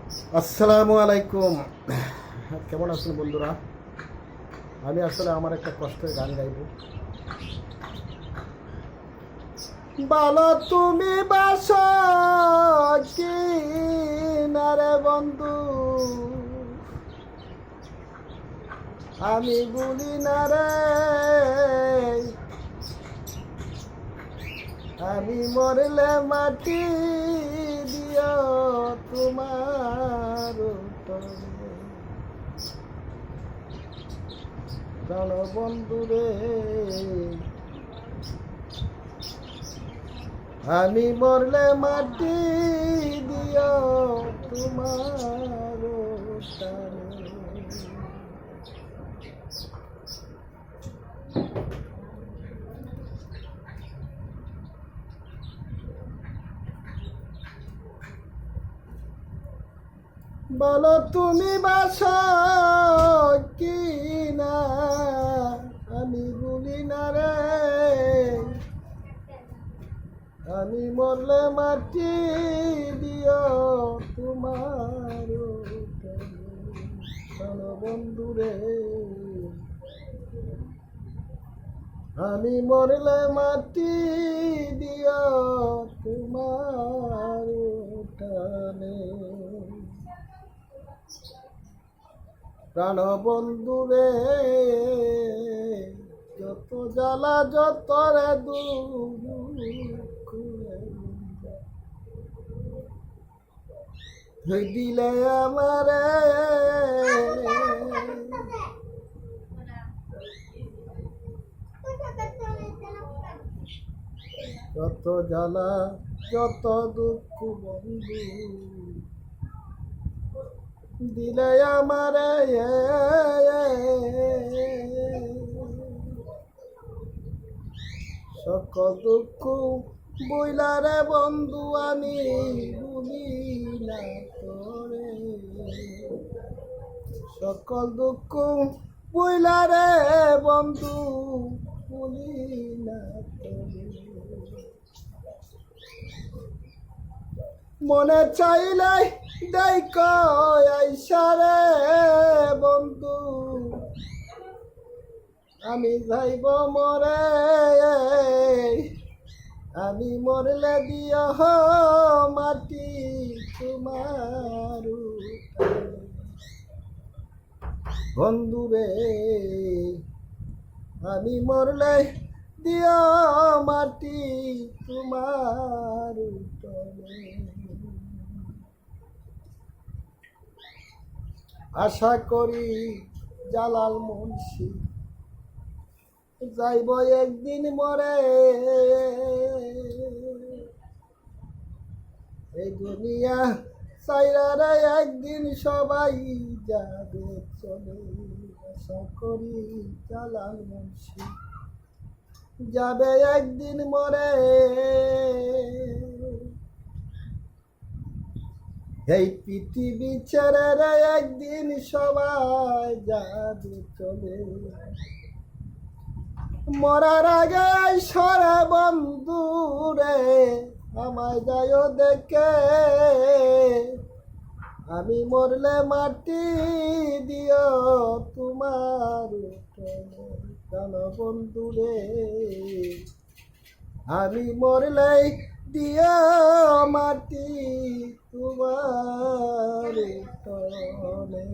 আসসালামু আলাইকুম। কেমন আছেন বন্ধুরা? আমি আসলে আমার একটা কষ্টের গান গাইব। বলো তুমি বাসো কি না রে বন্ধু, আমি বলি না রে, আমি মরলে মাটি দিও তোমার তরে। প্রাণ বন্ধু রে, আমি মরলে মাটি দিও তোমার তরে। বলো তুমি বাসো কি না, আমি বলি না রে, আমি মরলে মাটি দিও তোমার বন্ধু রে, আমি মরলে মাটি দিও তোমার টানে। প্রাণ বন্ধু রে, যত জ্বালা যত রে দুঃখ দিলে আমারে, যত জ্বালা যত দুঃখ বন্ধু দিলে আমারে, সকল দুঃখ বইলারে বন্ধু আমি ভুলি না তোরে, সকল দুঃখ বইলারে বন্ধু ভুলি না তোরে। মনে চাইলে দেখো আইসারে বন্ধু, আমি যাইব মরে, আমি মরলে দিও মাটি তোমার বন্ধু রে, আমি মরলে দিও মাটি তোমার তলে। আশা করি জালাল মুন্সি যাইব একদিন মরে, এই দুনিয়া চাইরারে একদিন সবাই যাবে চলে। আশা করি জালাল মুন্সি যাবে একদিন মরে, এই পৃথিবী ছেড়ে রে একদিন সবাই যাবে চলে। মরার আগে সরে বন্ধু রে, আমায় যায় দেখে, আমি মরলে মাটি দিও তোমার প্রাণ বন্ধু রে, আমি মরলে দিও মাটি তোমার তলে।